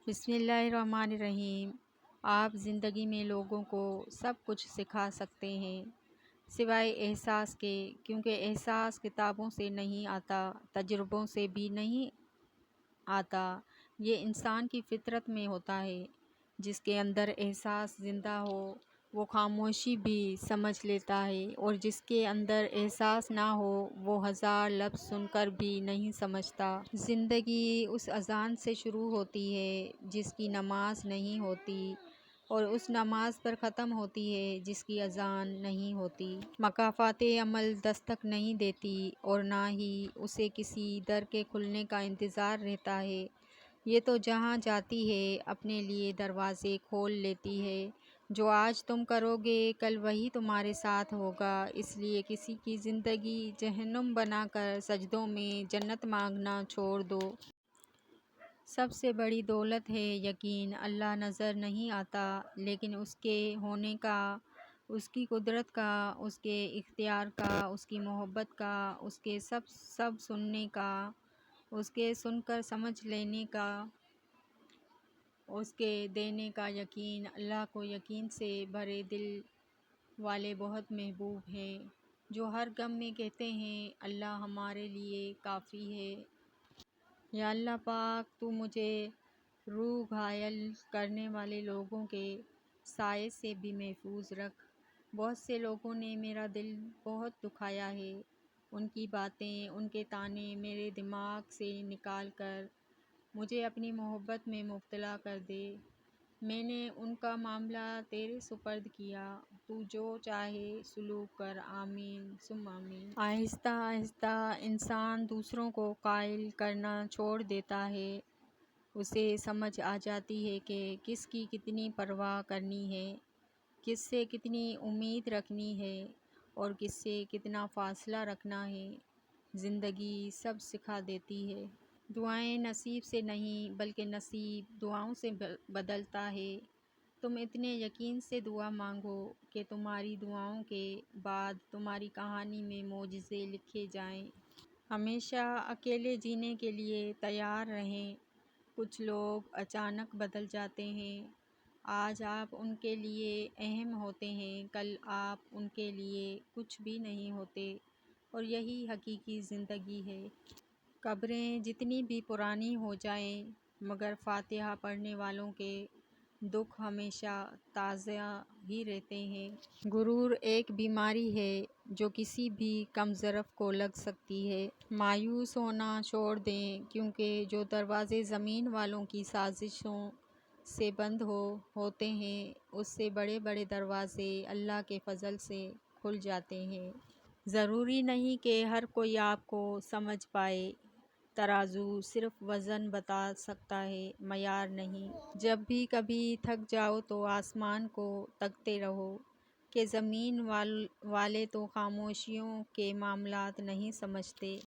بسم اللہ الرحمن الرحیم۔ آپ زندگی میں لوگوں کو سب کچھ سکھا سکتے ہیں سوائے احساس کے، کیونکہ احساس کتابوں سے نہیں آتا، تجربوں سے بھی نہیں آتا، یہ انسان کی فطرت میں ہوتا ہے۔ جس کے اندر احساس زندہ ہو وہ خاموشی بھی سمجھ لیتا ہے، اور جس کے اندر احساس نہ ہو وہ ہزار لفظ سن کر بھی نہیں سمجھتا۔ زندگی اس اذان سے شروع ہوتی ہے جس کی نماز نہیں ہوتی، اور اس نماز پر ختم ہوتی ہے جس کی اذان نہیں ہوتی۔ مکافات عمل دستک نہیں دیتی، اور نہ ہی اسے کسی در کے کھلنے کا انتظار رہتا ہے۔ یہ تو جہاں جاتی ہے اپنے لیے دروازے کھول لیتی ہے۔ جو آج تم کرو گے کل وہی تمہارے ساتھ ہوگا، اس لیے کسی کی زندگی جہنم بنا کر سجدوں میں جنت مانگنا چھوڑ دو۔ سب سے بڑی دولت ہے یقین۔ اللہ نظر نہیں آتا، لیکن اس کے ہونے کا، اس کی قدرت کا، اس کے اختیار کا، اس کی محبت کا، اس کے سب سننے کا، اس کے سن کر سمجھ لینے کا، اس کے دینے کا یقین۔ اللہ کو یقین سے بھرے دل والے بہت محبوب ہیں، جو ہر غم میں کہتے ہیں اللہ ہمارے لیے کافی ہے۔ یا اللہ پاک، تو مجھے روح گھائل کرنے والے لوگوں کے سائے سے بھی محفوظ رکھ۔ بہت سے لوگوں نے میرا دل بہت دکھایا ہے، ان کی باتیں، ان کے طعنے میرے دماغ سے نکال کر مجھے اپنی محبت میں مبتلا کر دے۔ میں نے ان کا معاملہ تیرے سپرد کیا، تو جو چاہے سلوک کر۔ آمین ثم آمین۔ آہستہ آہستہ انسان دوسروں کو قائل کرنا چھوڑ دیتا ہے۔ اسے سمجھ آ جاتی ہے کہ کس کی کتنی پرواہ کرنی ہے، کس سے کتنی امید رکھنی ہے، اور کس سے کتنا فاصلہ رکھنا ہے۔ زندگی سب سکھا دیتی ہے۔ دعائیں نصیب سے نہیں بلکہ نصیب دعاؤں سے بدلتا ہے۔ تم اتنے یقین سے دعا مانگو کہ تمہاری دعاؤں کے بعد تمہاری کہانی میں معجزے لکھے جائیں۔ ہمیشہ اکیلے جینے کے لیے تیار رہیں۔ کچھ لوگ اچانک بدل جاتے ہیں۔ آج آپ ان کے لیے اہم ہوتے ہیں، کل آپ ان کے لیے کچھ بھی نہیں ہوتے، اور یہی حقیقی زندگی ہے۔ قبریں جتنی بھی پرانی ہو جائیں، مگر فاتحہ پڑھنے والوں کے دکھ ہمیشہ تازہ ہی رہتے ہیں۔ غرور ایک بیماری ہے جو کسی بھی کم ظرف کو لگ سکتی ہے۔ مایوس ہونا چھوڑ دیں، کیونکہ جو دروازے زمین والوں کی سازشوں سے بند ہوتے ہیں، اس سے بڑے بڑے دروازے اللہ کے فضل سے کھل جاتے ہیں۔ ضروری نہیں کہ ہر کوئی آپ کو سمجھ پائے۔ ترازو صرف وزن بتا سکتا ہے، معیار نہیں۔ جب بھی کبھی تھک جاؤ تو آسمان کو تکتے رہو، کہ زمین والے تو خاموشیوں کے معاملات نہیں سمجھتے۔